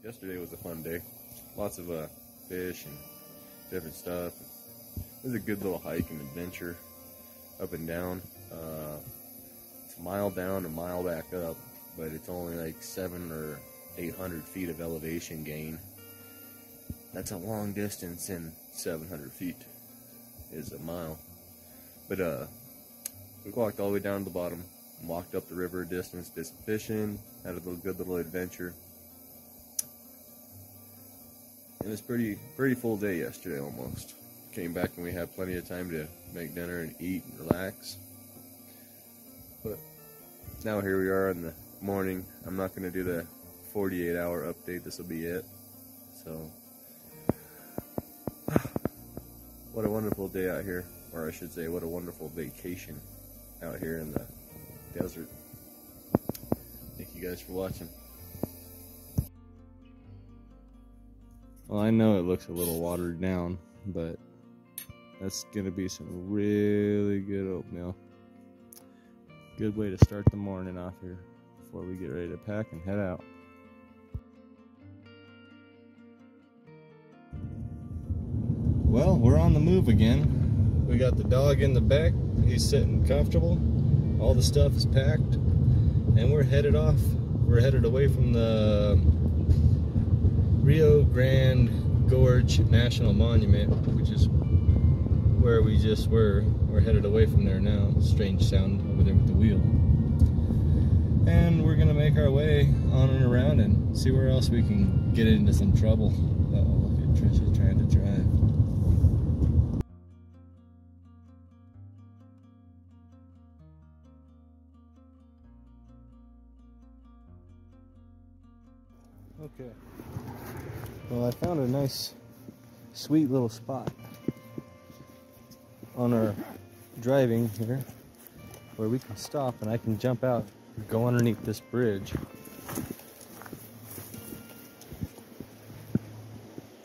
Yesterday was a fun day. Lots of fish and different stuff. It was a good little hike and adventure up and down. It's a mile down, a mile back up, but it's only like 700 or 800 feet of elevation gain. That's a long distance, and 700 feet is a mile. But we walked all the way down to the bottom, and walked up the river a distance, did some fishing, had a good little adventure. It was pretty full day yesterday almost. Came back and we had plenty of time to make dinner and eat and relax. But now here we are in the morning. I'm not going to do the 48-hour update. This will be it. So, what a wonderful day out here. Or I should say, what a wonderful vacation out here in the desert. Thank you guys for watching. Well, I know it looks a little watered down, but that's going to be some really good oatmeal. Good way to start the morning off here before we get ready to pack and head out. Well, we're on the move again. We got the dog in the back. He's sitting comfortable. All the stuff is packed. And we're headed off. We're headed away from the Rio Grande Gorge National Monument, which is where we just were. We're headed away from there now. Strange sound over there with the wheel. And we're gonna make our way on and around and see where else we can get into some trouble. Uh-oh, look at Trisha trying to drive. Okay. Well, I found a nice, sweet little spot on our driving here where we can stop and I can jump out and go underneath this bridge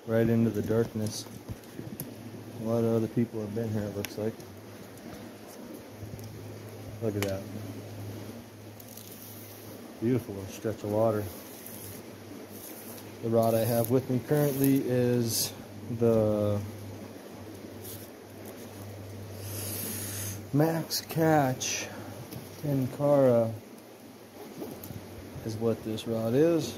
right into the darkness. A lot of other people have been here, it looks like. Look at that. Beautiful little stretch of water. The rod I have with me currently is the Max Catch Tenkara is what this rod is.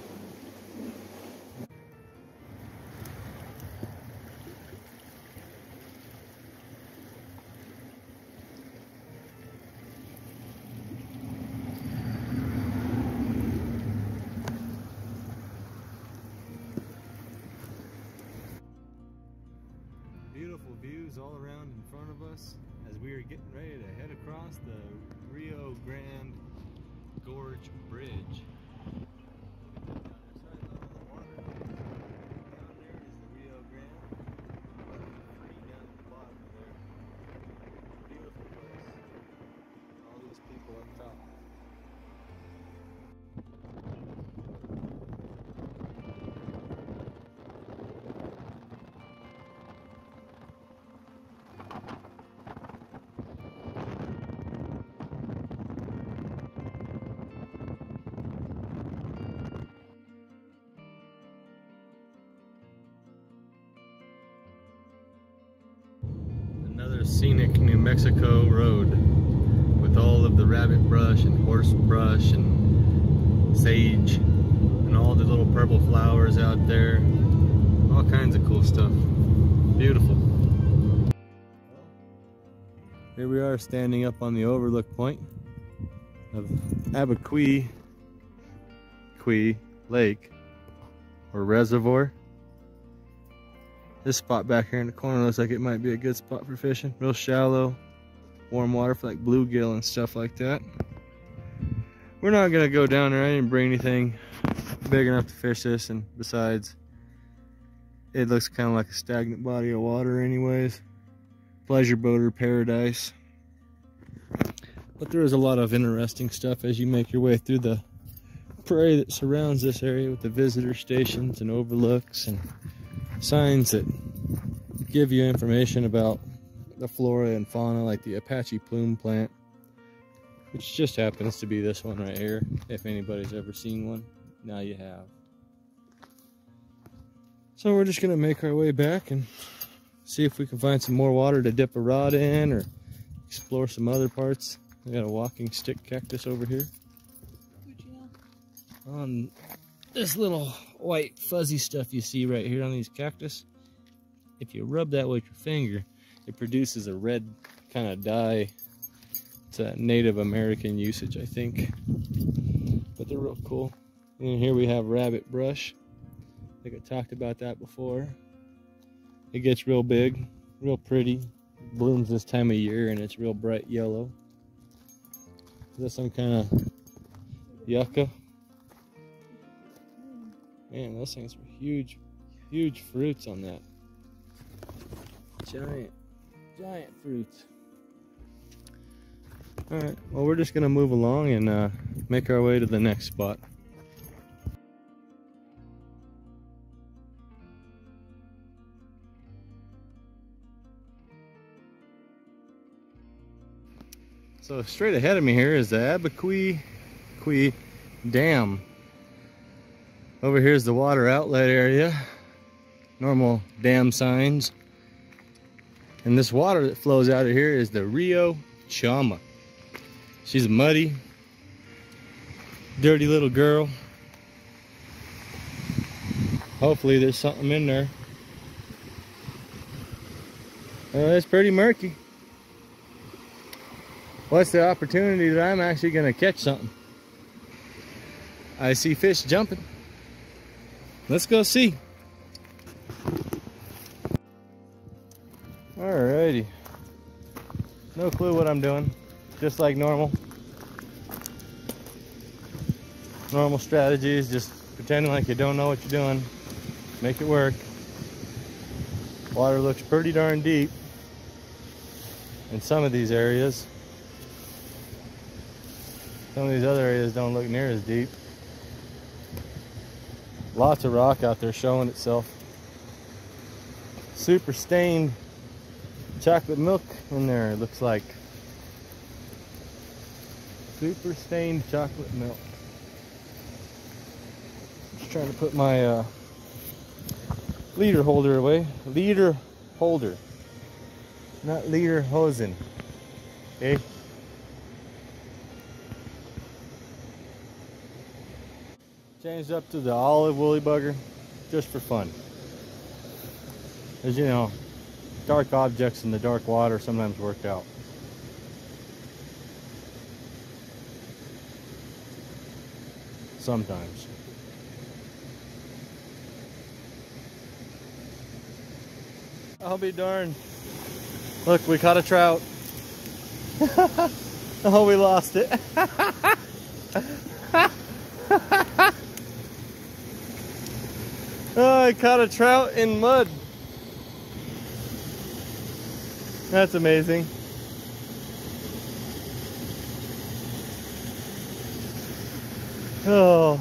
Beautiful views all around in front of us as we are getting ready to head across the Rio Grande Gorge Bridge. Another scenic New Mexico road with all of the rabbit brush and horse brush and sage and all the little purple flowers out there. All kinds of cool stuff. Beautiful. Here we are standing up on the overlook point of Abbaqui Lake or reservoir. This spot back here in the corner looks like it might be a good spot for fishing. Real shallow, warm water for like bluegill and stuff like that. We're not gonna go down there. I didn't bring anything big enough to fish this, and besides, it looks kind of like a stagnant body of water anyways. Pleasure boater paradise. But there is a lot of interesting stuff as you make your way through the prairie that surrounds this area with the visitor stations and overlooks and signs that give you information about the flora and fauna, like the Apache Plume plant, which just happens to be this one right here. If anybody's ever seen one, now you have. So we're just gonna make our way back and see if we can find some more water to dip a rod in or explore some other parts. We got a walking stick cactus over here. On this little white fuzzy stuff you see right here on these cactus, if you rub that with your finger, it produces a red kind of dye. It's a Native American usage, I think, but they're real cool. And here we have rabbit brush. I think I talked about that before. It gets real big, real pretty. It blooms this time of year and it's real bright yellow. Is that some kind of yucca? Man, those things were huge, huge fruits on that. Giant fruits. Alright, well, we're just gonna move along and make our way to the next spot. So straight ahead of me here is the Abbaqui Dam. Over here is the water outlet area. Normal dam signs. And this water that flows out of here is the Rio Chama. She's a muddy, dirty little girl. Hopefully there's something in there. It's pretty murky. What's the opportunity that I'm actually gonna catch something? I see fish jumping. Let's go see. Alrighty. No clue what I'm doing. Just like normal. Normal strategies, just pretending like you don't know what you're doing. Make it work. Water looks pretty darn deep in some of these areas. Some of these other areas don't look near as deep. Lots of rock out there showing itself. Super stained chocolate milk in there, it looks like. Super stained chocolate milk. Just trying to put my leader holder away. Leader holder. Not leader hosen. Okay? Changed up to the olive woolly bugger just for fun. As you know, dark objects in the dark water sometimes work out. Sometimes. I'll be darned. Look, we caught a trout. Oh, we lost it. Oh, I caught a trout in mud. That's amazing. Oh.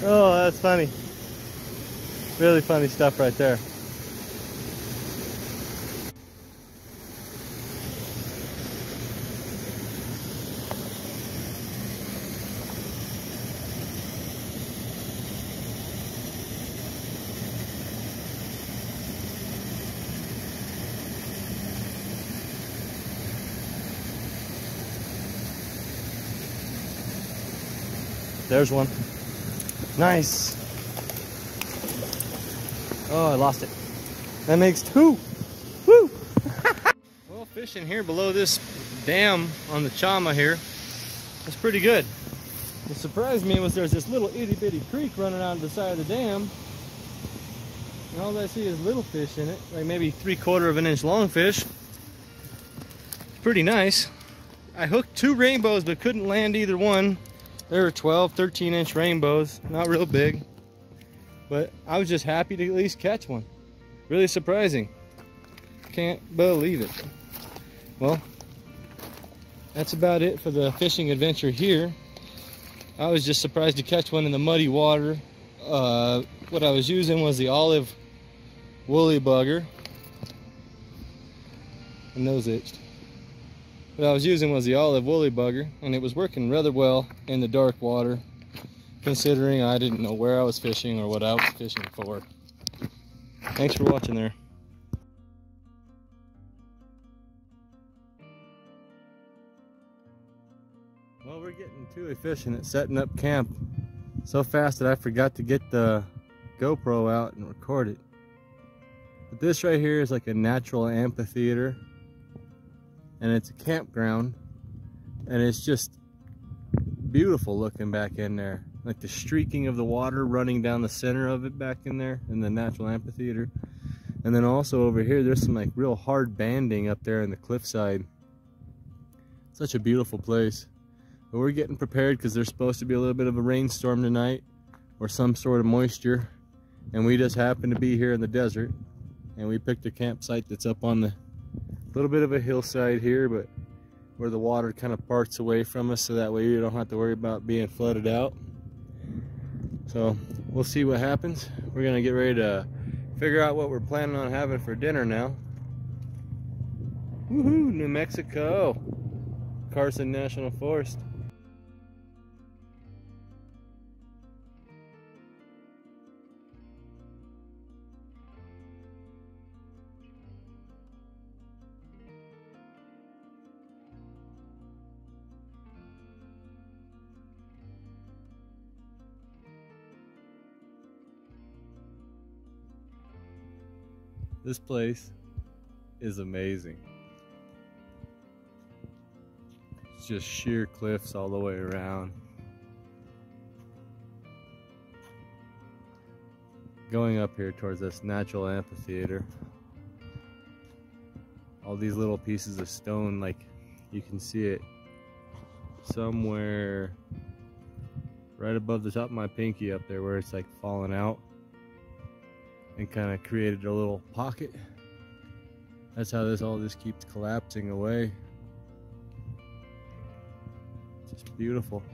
Oh, that's funny. Really funny stuff right there. There's one. Nice. Oh, I lost it. That makes two. Woo! Well, fishing here below this dam on the Chama here, that's pretty good. What surprised me was there's this little itty bitty creek running out of the side of the dam. And all I see is little fish in it, like maybe 3/4 of an inch long fish. Pretty nice. I hooked 2 rainbows but couldn't land either one. They were 12, 13 inch rainbows, not real big. But I was just happy to at least catch one. Really surprising. Can't believe it. Well, that's about it for the fishing adventure here. I was just surprised to catch one in the muddy water. What I was using was the olive woolly bugger. My nose itched. What I was using was the olive woolly bugger, and it was working rather well in the dark water. considering I didn't know where I was fishing or what I was fishing for. Thanks for watching there. Well, we're getting too efficient at setting up camp so fast that I forgot to get the GoPro out and record it. But this right here is like a natural amphitheater, and it's a campground, and it's just beautiful looking back in there. Like the streaking of the water running down the center of it back in there in the natural amphitheater. And then also over here, there's some like real hard banding up there in the cliffside. Such a beautiful place. But we're getting prepared because there's supposed to be a little bit of a rainstorm tonight or some sort of moisture. And we just happen to be here in the desert. And we picked a campsite that's up on the little bit of a hillside here, but where the water kind of parts away from us, so that way you don't have to worry about being flooded out. So we'll see what happens. We're gonna get ready to figure out what we're planning on having for dinner now. Woohoo, New Mexico, Carson National Forest. This place is amazing. It's just sheer cliffs all the way around. Going up here towards this natural amphitheater, all these little pieces of stone, like you can see it somewhere right above the top of my pinky up there where it's like falling out and kind of created a little pocket. That's how all this keeps collapsing away. Just beautiful.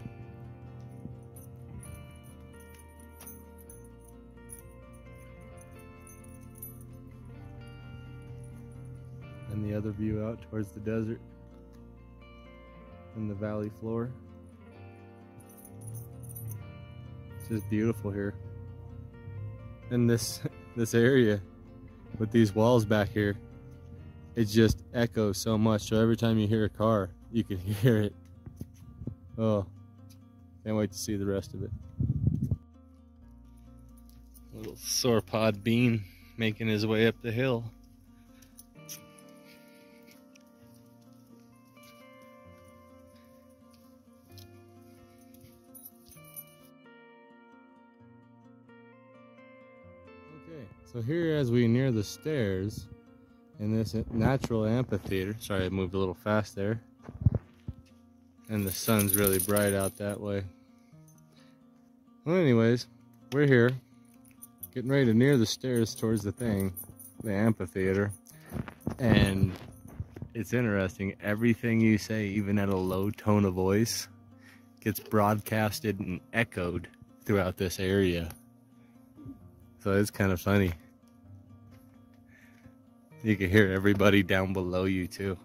And the other view out towards the desert and the valley floor. It's just beautiful here. And this area with these walls back here, it just echoes so much, so every time you hear a car you can hear it. Oh, can't wait to see the rest of it. Little sauropod bean making his way up the hill. Okay, so here as we near the stairs in this natural amphitheater, sorry I moved a little fast there, and the sun's really bright out that way. Well, anyways, we're here getting ready to near the stairs towards the amphitheater, and it's interesting, everything you say, even at a low tone of voice, gets broadcasted and echoed throughout this area. So it's kind of funny. You can hear everybody down below you too,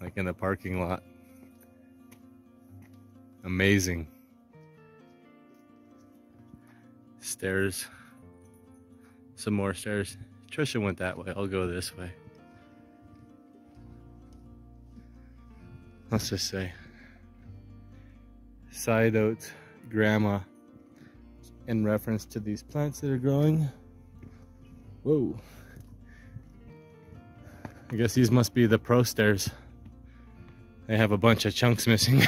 like in the parking lot. Amazing. Stairs. Some more stairs. Trisha went that way, I'll go this way. Let's just say side oats, grandma, in reference to these plants that are growing. Whoa. I guess these must be the pro stairs. They have a bunch of chunks missing.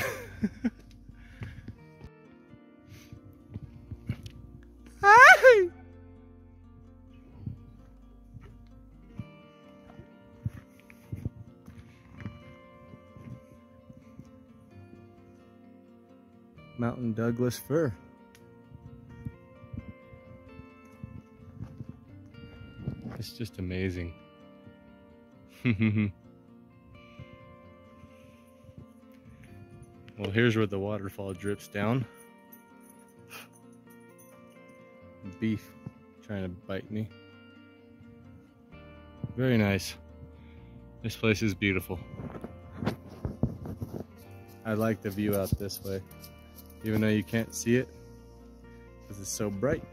Mountain Douglas fir. It's just amazing. Well, here's where the waterfall drips down. Beef trying to bite me. Very nice. This place is beautiful. I like the view out this way. Even though you can't see it, because it's so bright.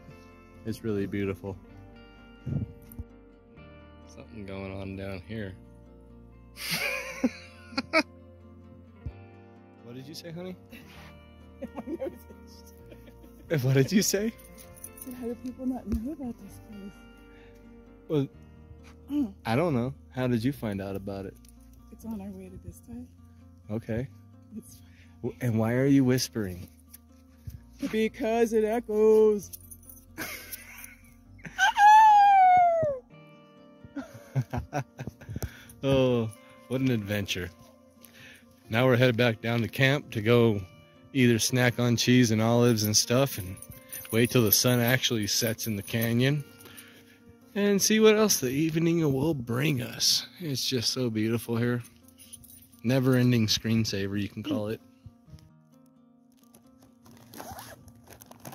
It's really beautiful. Something going on down here. What did you say, honey? My nose itched. What did you say? So how do people not know about this place? Well, I don't know. How did you find out about it? It's on our way to this side. Okay. It's And why are you whispering? because it echoes. Oh, what an adventure. Now we're headed back down to camp to go either snack on cheese and olives and stuff and wait till the sun actually sets in the canyon and see what else the evening will bring us. It's just so beautiful here. Never-ending screensaver, you can call it.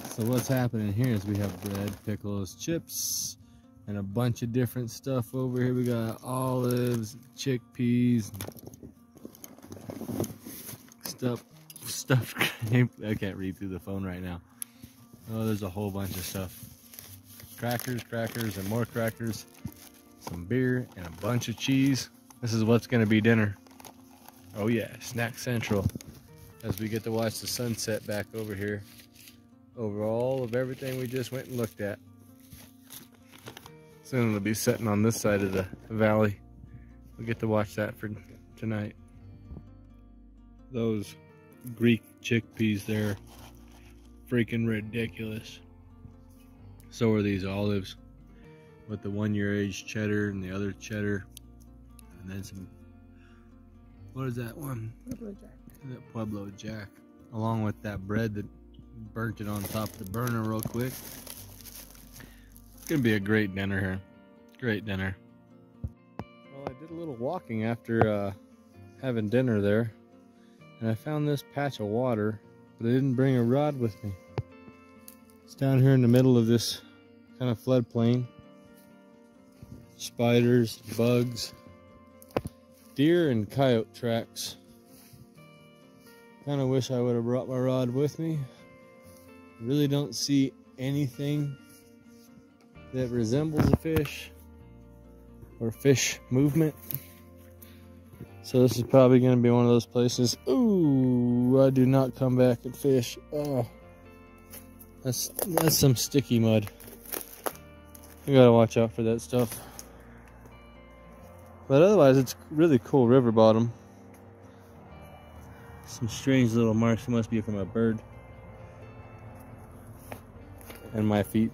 So what's happening here is we have bread, pickles, chips, and a bunch of different stuff over here. We got olives, chickpeas, stuff. I can't read through the phone right now. Oh, there's a whole bunch of stuff. Crackers, and more crackers, some beer, and a bunch of cheese. This is what's gonna be dinner. Oh yeah, snack central. As we get to watch the sunset back over here, over all of everything we just went and looked at. Soon it'll be setting on this side of the valley. We'll get to watch that for tonight. Those Greek chickpeas there, freaking ridiculous. So are these olives with the 1 year aged cheddar and the other cheddar. And then some, what is that one? Pueblo Jack. That Pueblo Jack. Along with that bread that burnt it on top of the burner real quick. It's gonna be a great dinner here. Great dinner. Well, I did a little walking after having dinner there. And I found this patch of water, but I didn't bring a rod with me. It's down here in the middle of this kind of floodplain. Spiders, bugs, deer, and coyote tracks. Kind of wish I would have brought my rod with me. Really don't see anything that resembles a fish or fish movement. So this is probably going to be one of those places. Ooh, I do not come back and fish. Oh, that's some sticky mud. You gotta watch out for that stuff. But otherwise, it's really cool river bottom. Some strange little marks. It must be from a bird. And my feet.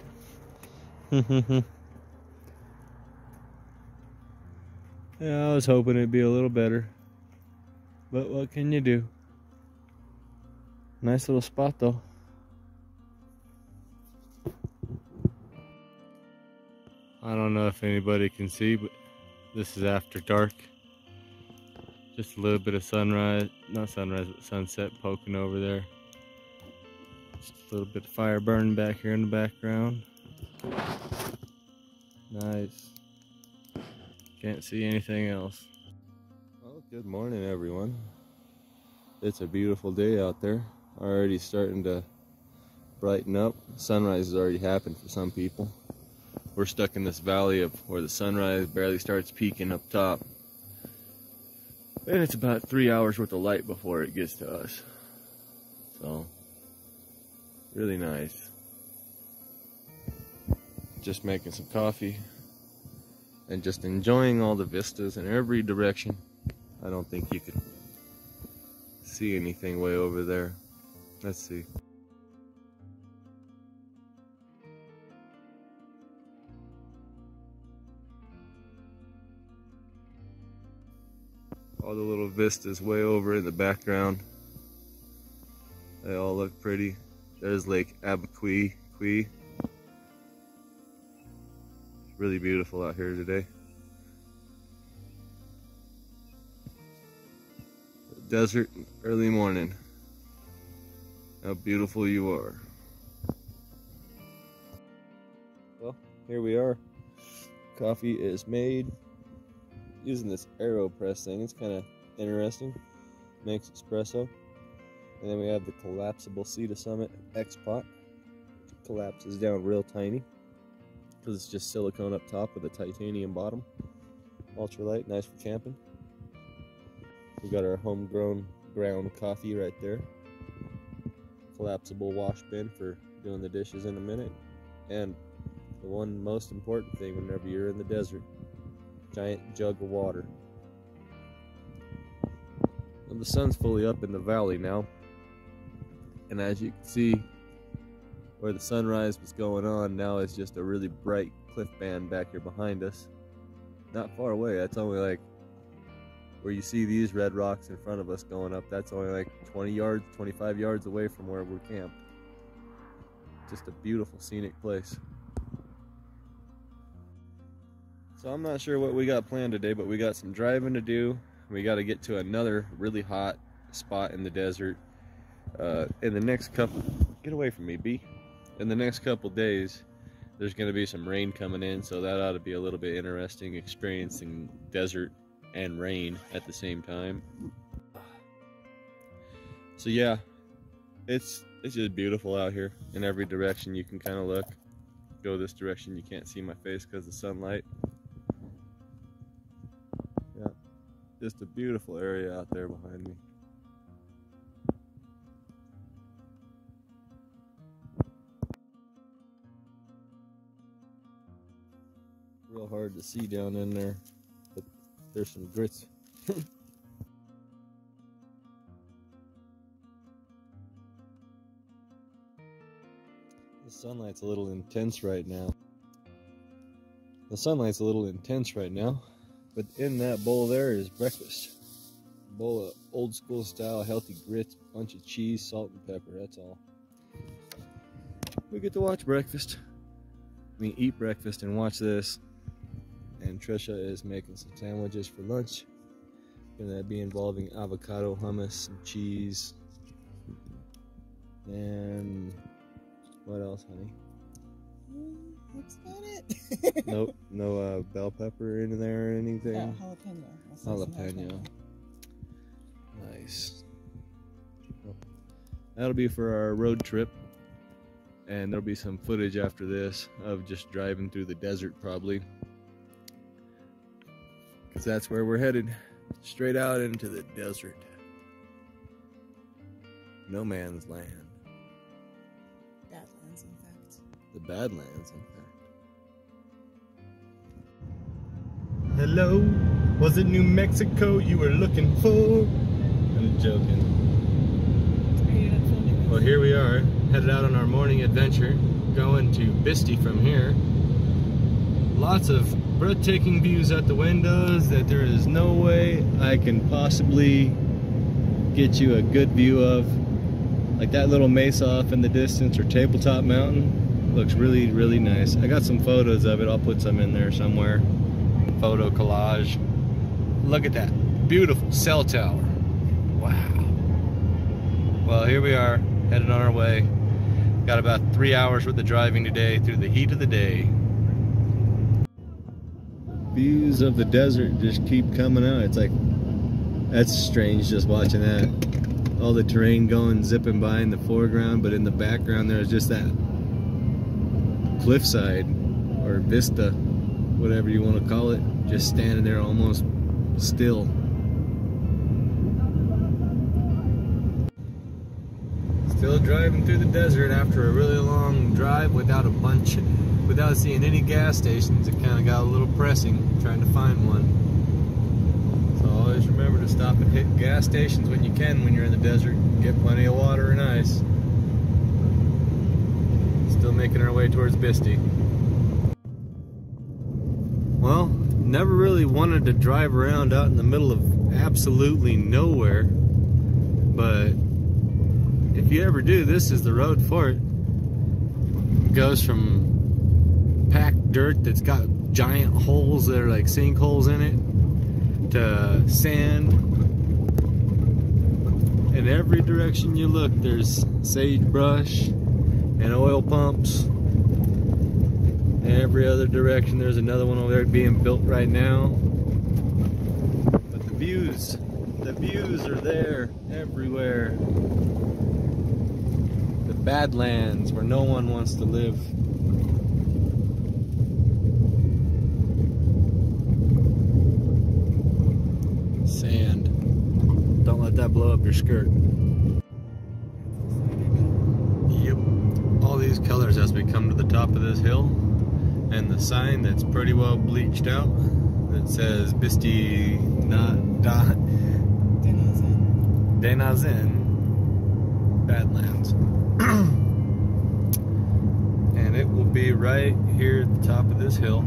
Yeah, I was hoping it'd be a little better. But what can you do? Nice little spot though. I don't know if anybody can see, but this is after dark. Just a little bit of sunrise, not sunrise, but sunset poking over there. Just a little bit of fire burning back here in the background. Nice. Can't see anything else. Well, good morning everyone. It's a beautiful day out there. Already starting to brighten up. Sunrise has already happened for some people. We're stuck in this valley of where the sunrise barely starts peeking up top. And it's about 3 hours worth of light before it gets to us. So, really nice. Just making some coffee and just enjoying all the vistas in every direction. I don't think you could see anything way over there. Let's see. All the little vistas way over in the background. They all look pretty. There's Lake Abbaqui. It's really beautiful out here today. Desert, early morning. How beautiful you are. Well, here we are. Coffee is made. Using this AeroPress thing, it's kind of interesting. Makes espresso. And then we have the collapsible Sea to Summit X-Pot. collapses down real tiny because it's just silicone up top with a titanium bottom. Ultralight, nice for camping. We got our homegrown ground coffee right there. Collapsible wash bin for doing the dishes in a minute. And the one most important thing whenever you're in the desert, giant jug of water. Well, the sun's fully up in the valley now, and as you can see where the sunrise was going on, now it's just a really bright cliff band back here behind us. Not far away, that's only like where you see these red rocks in front of us going up, that's only like 20 yards, 25 yards away from where we're camped. Just a beautiful scenic place. So I'm not sure what we got planned today, but we got some driving to do. We got to get to another really hot spot in the desert. In the next couple, get away from me, B. In the next couple days, there's going to be some rain coming in, so that ought to be a little bit interesting, experiencing desert and rain at the same time. So yeah, it's just beautiful out here. In every direction you can kind of look. Go this direction, you can't see my face because of the sunlight. Yeah, just a beautiful area out there behind me. Real hard to see down in there, but there's some grits. The sunlight's a little intense right now. But in that bowl there is breakfast. A bowl of old school style healthy grits, bunch of cheese, salt and pepper, that's all. We get to watch breakfast. Eat breakfast and watch this. And Trisha is making some sandwiches for lunch. Gonna be involving avocado hummus and cheese. And what else, honey? That's about it. Nope, no bell pepper in there or anything. Yeah, jalapeno. Jalapeno. Nice. Well, that'll be for our road trip. And there'll be some footage after this of just driving through the desert probably. Because that's where we're headed. Straight out into the desert. No man's land. Badlands, in fact. The Badlands, in fact. Hello, was it New Mexico you were looking for? I'm joking. Are you not filming this? Well, here we are, headed out on our morning adventure, going to Bisty from here. Lots of breathtaking views out the windows that there is no way I can possibly get you a good view of. Like that little mesa off in the distance, or Tabletop Mountain, looks really, really nice. I got some photos of it, I'll put some in there somewhere. Photo collage. Look at that, beautiful cell tower. Wow. Well, here we are, headed on our way. Got about 3 hours worth of driving today through the heat of the day. Views of the desert just keep coming out. It's like, that's strange just watching that. All the terrain going, zipping by in the foreground, but in the background there's just that cliffside, or vista, whatever you want to call it, just standing there almost still. Still driving through the desert after a really long drive without seeing any gas stations. It kind of got a little pressing trying to find one. So always remember to stop and hit gas stations when you can when you're in the desert. Get plenty of water and ice. Still making our way towards Bisty. Well, never really wanted to drive around out in the middle of absolutely nowhere, but if you ever do, this is the road for it. It goes from packed dirt that's got giant holes that are like sinkholes in it, to sand. In every direction you look, there's sagebrush and oil pumps. Every other direction, there's another one over there being built right now. But the views are there everywhere. The Badlands where no one wants to live. Sand. Don't let that blow up your skirt. Yep. All these colors as we come to the top of this hill, and the sign that's pretty well bleached out that says Bisti Denazin Badlands. And it will be right here at the top of this hill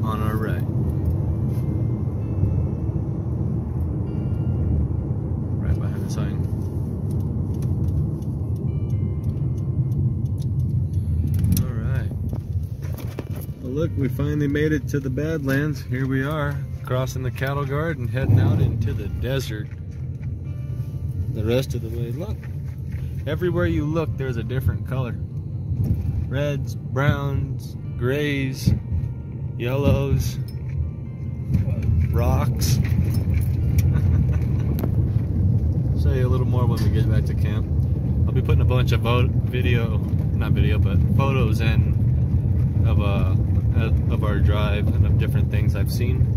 on our right. Right behind the sign. Alright. Well, look, we finally made it to the Badlands. Here we are, crossing the cattle guard and heading out into the desert. The rest of the way, look. Everywhere you look, there's a different color. Reds, browns, grays, yellows, rocks. Show you a little more when we get back to camp. I'll be putting a bunch of photos in of our drive and of different things I've seen.